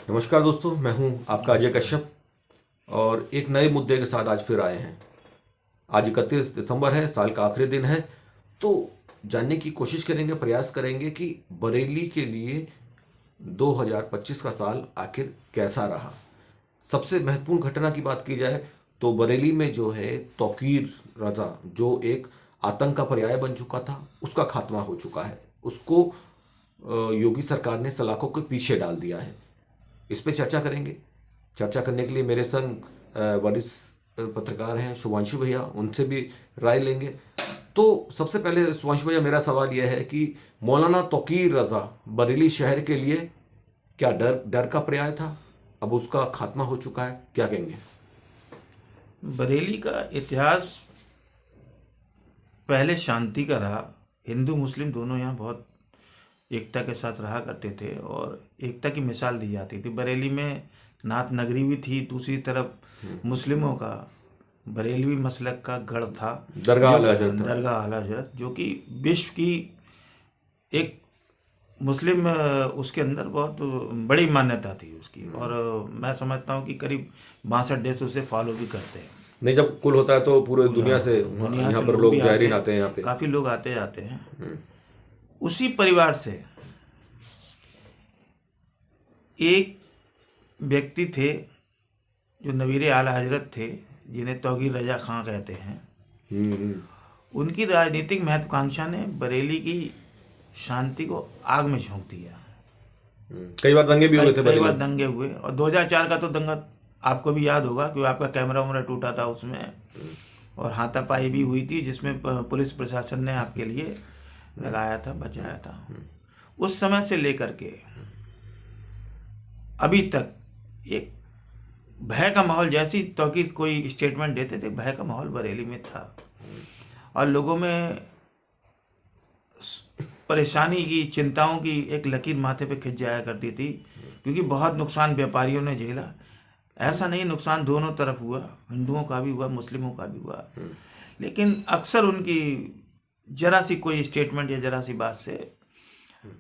नमस्कार दोस्तों, मैं हूं आपका अजय कश्यप और एक नए मुद्दे के साथ आज फिर आए हैं। आज 31 दिसंबर है, साल का आखिरी दिन है। तो जानने की कोशिश करेंगे, प्रयास करेंगे कि बरेली के लिए 2025 का साल आखिर कैसा रहा। सबसे महत्वपूर्ण घटना की बात की जाए तो बरेली में जो है तौकीर रजा, जो एक आतंक का पर्याय बन चुका था, उसका खात्मा हो चुका है। उसको योगी सरकार ने सलाखों के पीछे डाल दिया है। इस पे चर्चा करेंगे। चर्चा करने के लिए मेरे संग वरिष्ठ पत्रकार हैं शुभांशु भैया, उनसे भी राय लेंगे। तो सबसे पहले शुभांशु भैया, मेरा सवाल यह है कि मौलाना तौकीर रजा बरेली शहर के लिए क्या डर डर का पर्याय था? अब उसका खात्मा हो चुका है, क्या कहेंगे? बरेली का इतिहास पहले शांति का रहा। हिंदू मुस्लिम दोनों यहाँ बहुत एकता के साथ रहा करते थे और एकता की मिसाल दी जाती थी। बरेली में नाथ नगरी भी थी, दूसरी तरफ मुस्लिमों का बरेलवी मसलक का गढ़ था, दरगाह आला हजरत था। दरगाह आला हजरत, जो कि विश्व की एक मुस्लिम उसके अंदर बहुत बड़ी मान्यता थी उसकी। और मैं समझता हूँ कि करीब 62 देश उसे फॉलो भी करते हैं। नहीं, जब कुल होता है तो पूरे दुनिया से दुनिया यहाँ से पर लोग लोग भी जायरीन आते हैं। यहाँ पे काफ़ी लोग आते जाते हैं। उसी परिवार से एक व्यक्ति थे जो नवीर आला हजरत थे, जिन्हें तौकीर रजा खां कहते हैं। उनकी राजनीतिक महत्वाकांक्षा ने बरेली की शांति को आग में झोंक दिया। कई बार दंगे भी हुए थे कई बरेली बार में। दंगे हुए और 2004 का तो दंगा आपको भी याद होगा, क्योंकि आपका कैमरा वैमरा टूटा था उसमें और हाथापाई भी हुई थी, जिसमें पुलिस प्रशासन ने आपके लिए लगाया था, बचाया था। उस समय से लेकर के अभी तक एक भय का माहौल, जैसी तौकीर कोई स्टेटमेंट देते थे, भय का माहौल बरेली में था और लोगों में परेशानी की, चिंताओं की एक लकीर माथे पे खिंच जाया करती थी, क्योंकि बहुत नुकसान व्यापारियों ने झेला। ऐसा नहीं, नुकसान दोनों तरफ हुआ, हिंदुओं का भी हुआ, मुस्लिमों का भी हुआ, लेकिन अक्सर उनकी जरा सी कोई स्टेटमेंट या जरा सी बात से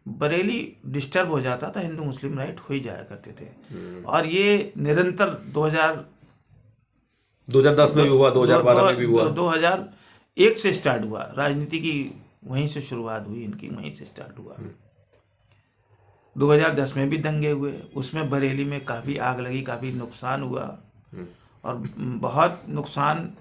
बरेली डिस्टर्ब हो जाता था। हिंदू मुस्लिम राइट हो ही जाया करते थे और ये निरंतर 2010 में भी हुआ, 2012 में भी हुआ। 2001 से स्टार्ट हुआ, राजनीति की वहीं से शुरुआत हुई, इनकी वहीं से स्टार्ट हुआ। 2010 में भी दंगे हुए, उसमें बरेली में काफ़ी आग लगी, काफ़ी नुकसान हुआ और बहुत नुकसान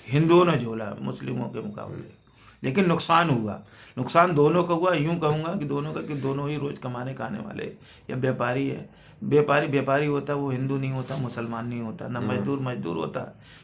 हिंदुओं ने झोला मुस्लिमों के मुकाबले, लेकिन नुकसान हुआ। नुकसान दोनों का हुआ, यूं कहूँगा कि दोनों का, कि दोनों ही रोज़ कमाने खाने वाले या व्यापारी है। व्यापारी होता, वो हिंदू नहीं होता, मुसलमान नहीं होता, ना मजदूर होता,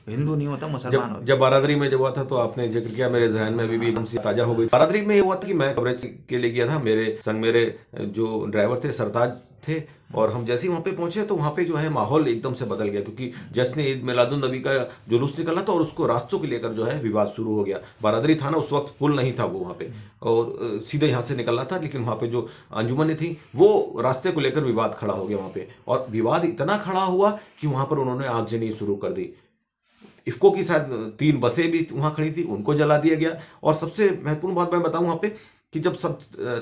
हिंदू नहीं होता, मुसलमान होता। जब बारादरी में जब हुआ था तो आपने जिक्र किया, मेरे जहन में अभी भी एकदम से ताजा हो गई। बारादरी में ये हुआ था कि मैं कवरेज के लिए गया था, मेरे संग मेरे जो ड्राइवर थे सरताज थे, और हम जैसे ही वहाँ पे पहुंचे तो वहाँ पे जो है माहौल एकदम से बदल गया, क्योंकि जश्न ईद मिलादुन नबी का जुलूस निकला था और उसको रास्तों को लेकर जो है विवाद शुरू हो गया। बारादरी थाना उस वक्त पुल नहीं था वो वहाँ पे, और सीधे यहाँ से निकलना था, लेकिन वहाँ पे जो अंजुमनें थी वो रास्ते को लेकर विवाद खड़ा हो गया वहाँ पे, और विवाद इतना खड़ा हुआ कि वहाँ पर उन्होंने आगजनी शुरू कर दी। इफ्को की शायद 3 बसें भी वहाँ खड़ी थी, उनको जला दिया गया। और सबसे महत्वपूर्ण बात मैं बताऊँ वहाँ पे कि जब सब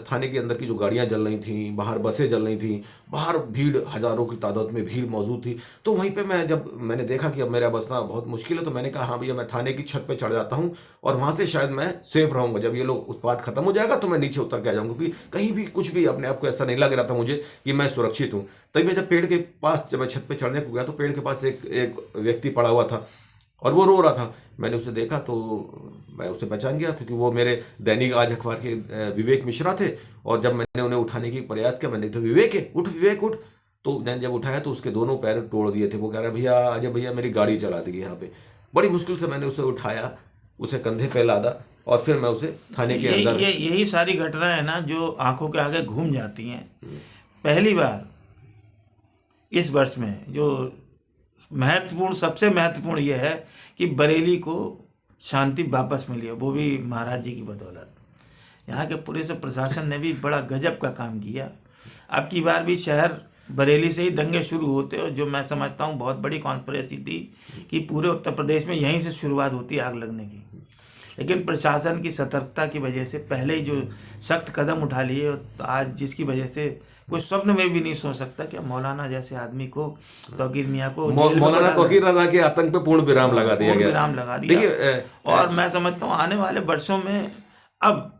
थाने के अंदर की जो गाड़ियाँ जल रही थी, बाहर बसें जल रही थी, बाहर भीड़, हज़ारों की तादाद में भीड़ मौजूद थी, तो वहीं पे मैंने देखा कि अब मेरा बसना बहुत मुश्किल है, तो मैंने कहा हाँ भैया, मैं थाने की छत पे चढ़ जाता हूँ और वहाँ से शायद मैं सेफ रहूँगा। जब ये लोग उत्पात खत्म हो जाएगा तो मैं नीचे उतर के आ जाऊँगा, क्योंकि कहीं भी कुछ भी अपने आप को ऐसा नहीं लग रहा था मुझे कि मैं सुरक्षित हूँ। तभी मैं जब पेड़ के पास, जब मैं छत पर चढ़ने को गया तो पेड़ के पास एक व्यक्ति पड़ा हुआ था और वो रो रहा था। मैंने उसे देखा तो मैं उसे पहचान गया, क्योंकि वो मेरे दैनिक आज अखबार के विवेक मिश्रा थे। और जब मैंने उन्हें उठाने की प्रयास किया, मैंने तो विवेक है, उठ विवेक उठ, तो मैंने जब उठाया तो उसके दोनों पैर तोड़ दिए थे। वो कह रहा भैया अजय भैया मेरी गाड़ी चला दी यहाँ पे। बड़ी मुश्किल से मैंने उसे उठाया, उसे कंधे पे लादा और फिर मैं उसे थाने के अंदर। यही सारी घटनाएं है ना जो आंखों के आगे घूम जाती हैं। पहली बार इस वर्ष में जो महत्वपूर्ण, सबसे महत्वपूर्ण यह है कि बरेली को शांति वापस मिली है, वो भी महाराज जी की बदौलत। यहाँ के पुलिस और प्रशासन ने भी बड़ा गजब का काम किया। अब की बार भी शहर बरेली से ही दंगे शुरू होते, और जो मैं समझता हूँ बहुत बड़ी कॉन्स्पिरेसी थी कि पूरे उत्तर प्रदेश में यहीं से शुरुआत होती आग लगने की। लेकिन प्रशासन की सतर्कता की वजह से पहले ही जो सख्त कदम उठा लिए, तो आज जिसकी वजह से कोई स्वप्न में भी नहीं सोच सकता कि मौलाना जैसे आदमी को, तौकीर मियाँ को मौलाना तौकीर रजा के आतंक पे पूर्ण विराम लगा दिया गया। विराम लगा दिया। और मैं समझता हूँ आने वाले वर्षों में अब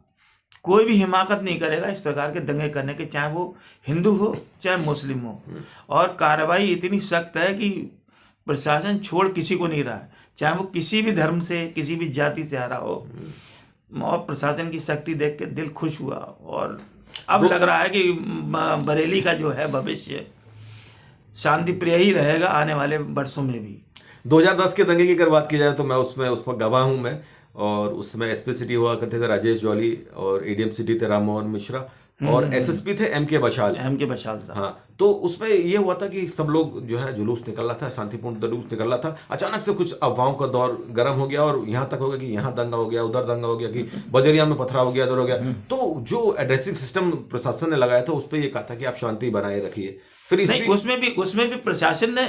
कोई भी हिमाकत नहीं करेगा इस प्रकार के दंगे करने के, चाहे वो हिंदू हो चाहे मुस्लिम हो। और कार्रवाई इतनी सख्त है कि प्रशासन छोड़ किसी को नहीं रहा है, चाहे वो किसी भी धर्म से, किसी भी जाति से आ रहा हो। और प्रशासन की शक्ति देख के दिल खुश हुआ। और अब लग रहा है कि बरेली का जो है भविष्य शांति प्रिय ही रहेगा आने वाले वर्षों में भी। 2010 के दंगे की अगर बात की जाए तो मैं उसमें गवाह हूं मैं, और उसमें एसपी सिटी हुआ करते थे राजेश जौली, और एडीएम सिटी थे राम मोहन मिश्रा, और एसएसपी थे एमके बशाल था। हाँ, तो उसमें ये हुआ था कि सब लोग जो है जुलूस निकल रहा था, शांतिपूर्ण जुलूस निकल रहा था। अचानक से कुछ अफवाहों का दौर गर्म हो गया, और यहाँ तक हो गया कि यहाँ दंगा हो गया, उधर दंगा हो गया, कि बजरिया में पथराव हो गया, उधर हो गया। तो जो एड्रेसिंग सिस्टम प्रशासन ने लगाया था उस पर यह कहा था कि आप शांति बनाए रखिए। फिर उसमें भी प्रशासन ने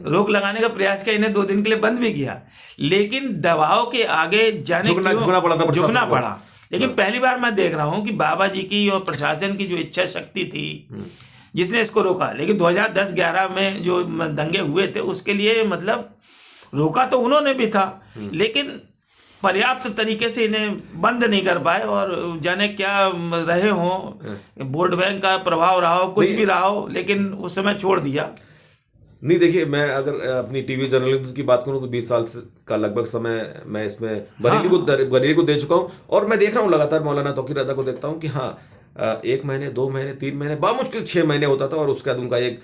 रोक लगाने का प्रयास किया, इन्हें 2 दिन के लिए बंद भी किया, लेकिन दबाव के आगे जाने झुकना पड़ा। लेकिन पहली बार मैं देख रहा हूं कि बाबा जी की और प्रशासन की जो इच्छा शक्ति थी जिसने इसको रोका। लेकिन 2010-11 में जो दंगे हुए थे उसके लिए मतलब रोका तो उन्होंने भी था, लेकिन पर्याप्त तरीके से इन्हें बंद नहीं कर पाए। और जाने क्या रहे हो, वोट बैंक का प्रभाव रहा हो, कुछ भी रहा हो, लेकिन उस समय छोड़ दिया। नहीं, देखिए, मैं अगर अपनी टीवी जर्नलिज्म की बात करूं तो 20 साल का लगभग समय मैं इसमें बरेली को दे चुका हूं, और मैं देख रहा हूं लगातार मौलाना तौकीर रजा को देखता हूं कि हाँ, 1 महीने 2 महीने 3 महीने बामुश्किल 6 महीने होता था, और उसके बाद उनका एक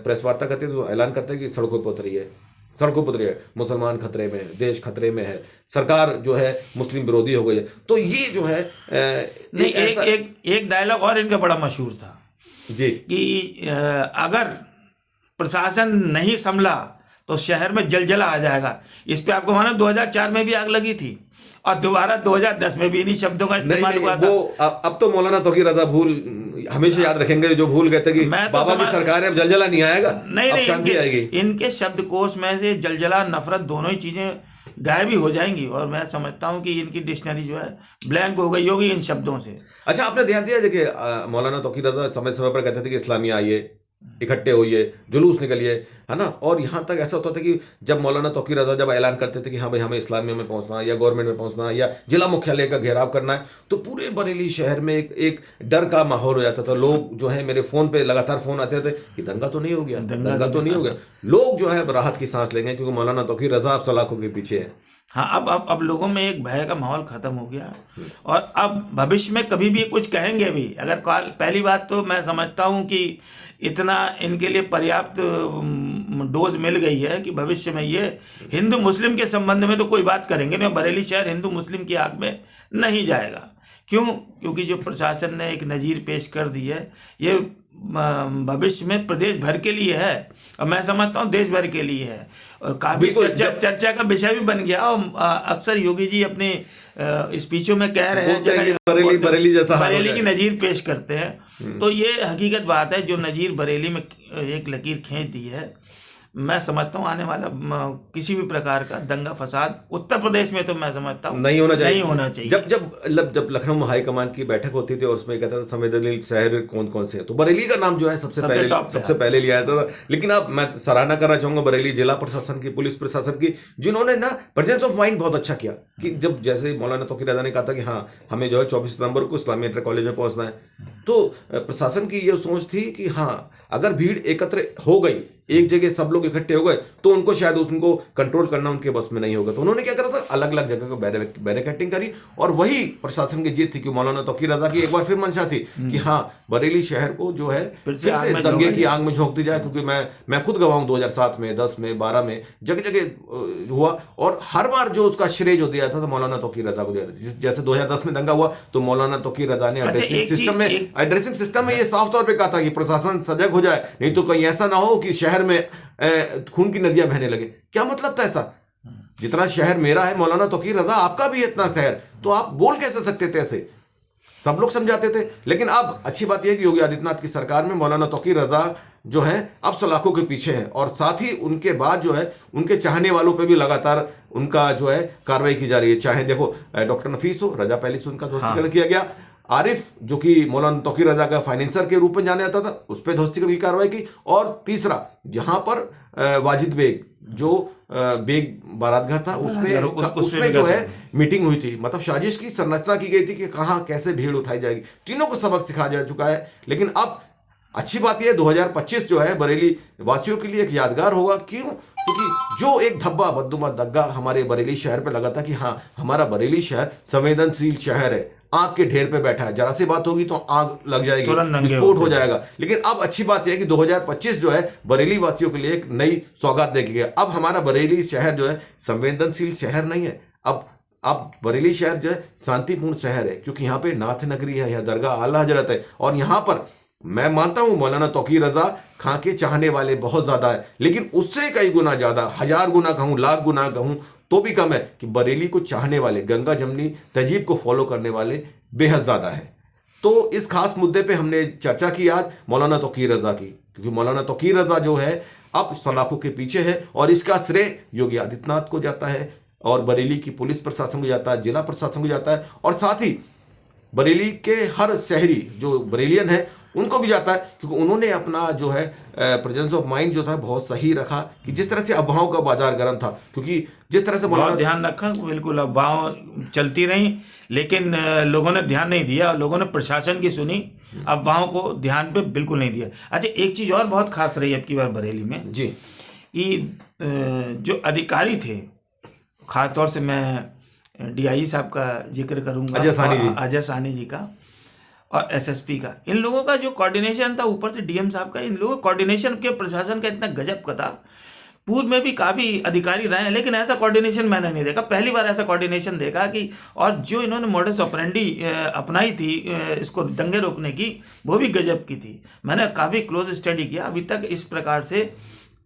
प्रेस वार्ता करते थे तो ऐलान करते हैं कि सड़कों पर उतरी है, मुसलमान खतरे में, देश खतरे में है, सरकार जो है मुस्लिम विरोधी हो गई है। तो ये जो है एक डायलॉग और इनका बड़ा मशहूर था जी, कि अगर प्रशासन नहीं संभला तो शहर में जलजला आ जाएगा। इस पे आपको मानो 2004 में भी आग लगी थी, और दोबारा 2010 में भी इन्हीं शब्दों का इस्तेमाल हुआ था। अब तो मौलाना तौकीर रजा हमेशा याद रखेंगे जो भूल गए थे कि बाबा की सरकार है, अब जलजला नहीं आएगा, अब शांति आएगी। इनके शब्दकोश में से जलजला, नफरत, दोनों ही चीजें गायब ही हो जाएंगी। और मैं समझता हूँ कि इनकी डिक्शनरी जो है ब्लैंक हो गई होगी इन शब्दों से। अच्छा, आपने ध्यान दिया देखिए, मौलाना तौकीर रजा समय समय पर कहते थे कि इस्लामिया आइए, इकट्ठे होइए, जुलूस निकलिए, है ना। और यहाँ तक ऐसा होता था कि जब मौलाना तौकीर रजा जब ऐलान करते थे कि हाँ भाई हमें इस्लामिया में पहुंचना है, या गवर्नमेंट में पहुंचना है, या जिला मुख्यालय का घेराव करना है, तो पूरे बरेली शहर में एक डर का माहौल हो जाता था। लोग जो है, मेरे फोन पे लगातार फोन आते थे कि दंगा तो नहीं हो गया, लोग जो है राहत की सांस लेंगे, क्योंकि मौलाना तौकीर रजा अब सलाखों के पीछे है। हाँ, अब लोगों में एक भय का माहौल खत्म हो गया, और अब भविष्य में कभी भी कुछ कहेंगे भी अगर पहली बात तो मैं समझता हूँ कि इतना इनके लिए पर्याप्त डोज मिल गई है कि भविष्य में ये हिंदू मुस्लिम के संबंध में तो कोई बात करेंगे नहीं। बरेली शहर हिंदू मुस्लिम की आग में नहीं जाएगा। क्योंकि जो प्रशासन ने एक नज़ीर पेश कर दी है, ये भविष्य में प्रदेश भर के लिए है, और मैं समझता हूँ देश भर के लिए है। और काफी चर्चा का विषय भी बन गया। और अक्सर योगी जी अपने स्पीचों में कह रहे हैं बरेली की नज़ीर पेश करते हैं। तो ये हकीकत बात है, जो नज़ीर बरेली में एक लकीर खींच दी है। मैं समझता हूँ आने वाला किसी भी प्रकार का दंगा फसाद उत्तर प्रदेश में तो मैं समझता हूँ नहीं होना चाहिए। जब लखनऊ हाई कमान की बैठक होती थी और उसमें कहता था संवेदनशील शहर कौन कौन से हैं, तो बरेली का नाम जो है सबसे पहले लिया जाता था। लेकिन अब मैं सराहना करना चाहूंगा बरेली जिला प्रशासन की, पुलिस प्रशासन की, जिन्होंने ना प्रेजेंस ऑफ माइंड बहुत अच्छा किया। कि जब जैसे मौलाना तौकीर रजा ने कहा था कि हाँ हमें जो है 24 सितंबर को इस्लामिया इंटर कॉलेज में पहुंचना है, तो प्रशासन की ये सोच थी कि हाँ अगर भीड़ एकत्र हो गई, एक जगह सब लोग इकट्ठे हो गए, तो उनको शायद उनको कंट्रोल करना उनके बस में नहीं होगा। तो उन्होंने क्या करा था, अलग अलग जगह को बैरिकेडिंग करी, और वही प्रशासन की जीत थी कि मौलाना तौकीर रजा की एक बार फिर मंशा थी कि हाँ बरेली शहर को जो है फिर से दंगे की आग में झोंक दी जाए। क्योंकि मैं खुद गवाह हूं 2007 में, 10 में, 12 में जगह जगह हुआ, और हर बार जो उसका श्रेय जो दिया था तो मौलाना तौकीर रजा को दिया था। जैसे 2010 में दंगा हुआ तो मौलाना तौकीर रजा ने एड्रेसिंग सिस्टम में ये साफ तौर पर कहा था कि प्रशासन सजग हो जाए, नहीं तो कहीं ऐसा ना हो कि शहर में खून की नदियां बहने लगे। क्या मतलब था ऐसा? जितना शहर मेरा है मौलाना तौकीर रजा आपका भी इतना शहर, तो आप बोल कैसे सकते थे ऐसे? सब लोग समझाते थे। लेकिन अब अच्छी बात यह है कि योगी आदित्यनाथ की सरकार में मौलाना तौकीर रजा जो हैं अब सलाखों के पीछे हैं, और साथ ही उनके बाद जो है उनके चाहने वालों पे भी लगातार उनका जो है कार्रवाई की जा रही है। चाहे देखो डॉक्टर नफीस हो, रजा पहले से उनका ध्वस्तीकरण किया गया, आरिफ जो कि मौलाना तौकीर रजा का फाइनेंसर के रूप में जाना जाता था, उस पर ध्वस्तीकरण की कार्रवाई की, और तीसरा जहां पर वाजिद बेग जो बेग बारात घर था उसमें जो है मीटिंग हुई थी, मतलब साजिश की संरचना की गई थी कि कहां कैसे भीड़ उठाई जाएगी। तीनों को सबक सिखाया जा चुका है। लेकिन अब अच्छी बात यह 2025 जो है बरेली वासियों के लिए एक यादगार होगा। क्यों? क्योंकि जो एक धब्बा बददुमा दग्गा हमारे बरेली शहर पे लगा था कि हाँ हमारा बरेली शहर संवेदनशील शहर है, आग के ढेर पे बैठा है, जरा सी बात होगी तो आग लग जाएगी, विस्फोट हो जाएगा। लेकिन अब अच्छी बात यह है कि 2025 जो है बरेली वासियों के लिए एक नई सौगात देके गया। अब हमारा बरेली शहर जो है संवेदनशील शहर नहीं है, अब बरेली शहर जो है शांतिपूर्ण शहर है, क्योंकि यहाँ पे नाथ नगरी है, यहाँ दरगाह आला हजरत है, और यहाँ पर मैं मानता हूं मौलाना तौकीर रजा खां के चाहने वाले बहुत ज्यादा है, लेकिन उससे कई गुना ज्यादा, 1000 गुना कहूं, लाख गुना कहूं तो भी कम है कि बरेली को चाहने वाले, गंगा जमनी तहजीब को फॉलो करने वाले बेहद ज्यादा है। तो इस खास मुद्दे पे हमने चर्चा की आज मौलाना तौकीर रजा की, क्योंकि मौलाना तौकीर रजा जो है अब सलाखों के पीछे है, और इसका श्रेय योगी आदित्यनाथ को जाता है, और बरेली की पुलिस प्रशासन को जाता है, जिला प्रशासन को जाता है, और साथ ही बरेली के हर शहरी जो बरेलियन है उनको भी जाता है, क्योंकि उन्होंने अपना जो है प्रेजेंस ऑफ माइंड जो था बहुत सही रखा, कि जिस तरह से अफवाहों का बाजार गर्म था, क्योंकि जिस तरह से बहुत ध्यान रखा, बिल्कुल अफवाह चलती रही, लेकिन लोगों ने ध्यान नहीं दिया, लोगों ने प्रशासन की सुनी, अफवाहों को ध्यान पे बिल्कुल नहीं दिया। अच्छा, एक चीज और बहुत खास रही अब की बार बरेली में जी, कि जो अधिकारी थे, खासतौर से मैं DI साहब का जिक्र करूंगा, अजय सानी जी का, और SSP का, इन लोगों का जो कोऑर्डिनेशन था, ऊपर से DM साहब का, इन लोगों का कोऑर्डिनेशन के प्रशासन का इतना गजब का था। पूर्व में भी काफ़ी अधिकारी रहे हैं, लेकिन ऐसा कोऑर्डिनेशन मैंने नहीं देखा, पहली बार ऐसा कोऑर्डिनेशन देखा कि, और जो इन्होंने मॉडस ऑपरेंडी अपनाई थी इसको दंगे रोकने की, वो भी गजब की थी। मैंने काफ़ी क्लोज स्टडी किया, अभी तक इस प्रकार से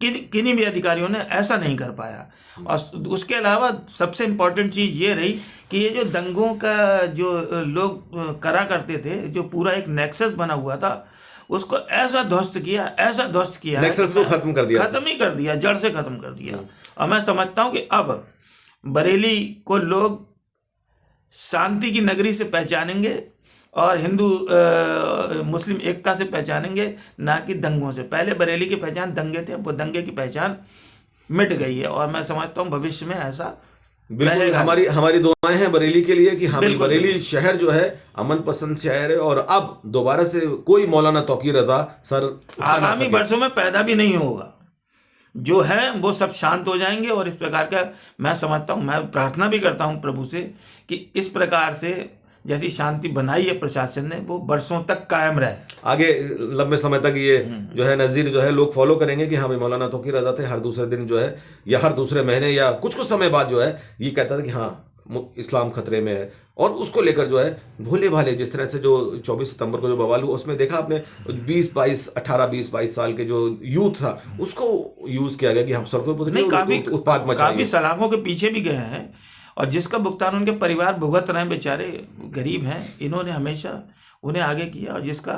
किन्हीं भी अधिकारियों ने ऐसा नहीं कर पाया। और उसके अलावा सबसे इम्पोर्टेंट चीज़ ये रही कि ये जो दंगों का जो लोग करा करते थे, जो पूरा एक नेक्सस बना हुआ था, उसको ऐसा ध्वस्त किया, नेक्सस को खत्म कर दिया, खत्म ही कर दिया, जड़ से खत्म कर दिया। और मैं समझता हूँ कि अब बरेली को लोग शांति की नगरी से पहचानेंगे और हिंदू मुस्लिम एकता से पहचानेंगे, ना कि दंगों से। पहले बरेली की पहचान दंगे थे, वो दंगे की पहचान मिट गई है, और मैं समझता हूँ भविष्य में ऐसा बिल्कुल। हमारी दुआएं हैं बरेली के लिए कि हम बरेली शहर जो है अमन पसंद शहर है, और अब दोबारा से कोई मौलाना तौकीर रजा सर आगामी वर्षों में पैदा भी नहीं होगा, जो है वो सब शांत हो जाएंगे। और इस प्रकार का मैं समझता हूँ, मैं प्रार्थना भी करता हूँ प्रभु से कि इस प्रकार से जैसी शांति बनाई है प्रशासन ने, वो बरसों तक कायम रहे, आगे लंबे समय तक ये जो है नज़ीर जो है लोग फॉलो करेंगे कि हाँ भाई मौलाना तौकीर रजा थे, हर दूसरे दिन जो है या हर दूसरे महीने या कुछ समय बाद जो है ये कहता था कि हाँ इस्लाम खतरे में है। और उसको लेकर जो है भोले भाले, जिस तरह से जो 24 सितंबर को जो बवाल हुआ, उसमें देखा आपने 20-22 साल के जो यूथ था उसको यूज किया गया कि हम सड़कों पर उत्पाद मचाएंगे। काफी सलाखों के पीछे भी गए हैं, और जिसका भुगतान उनके परिवार भुगत रहे हैं, बेचारे गरीब हैं, इन्होंने हमेशा उन्हें आगे किया, और जिसका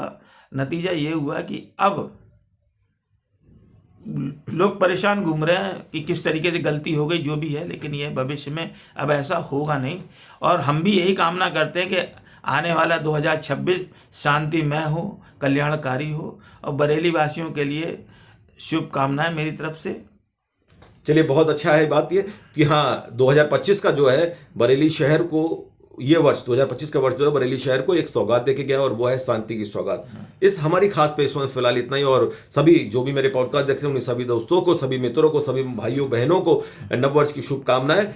नतीजा ये हुआ कि अब लोग परेशान घूम रहे हैं कि किस तरीके से गलती हो गई, जो भी है, लेकिन ये भविष्य में अब ऐसा होगा नहीं। और हम भी यही कामना करते हैं कि आने वाला 2026 शांतिमय हो, कल्याणकारी हो, और बरेली वासियों के लिए शुभकामनाएं मेरी तरफ से। चलिए, बहुत अच्छा है बात ये कि हाँ 2025 का जो है बरेली शहर को, ये वर्ष 2025 का वर्ष जो है बरेली शहर को एक सौगात देके गया, और वो है शांति की सौगात। इस हमारी खास पेशवा में फिलहाल इतना ही, और सभी जो भी मेरे पॉडकास्ट देख रहे हैं उन सभी दोस्तों को, सभी मित्रों को, सभी भाइयों बहनों को नव वर्ष की शुभकामनाएं।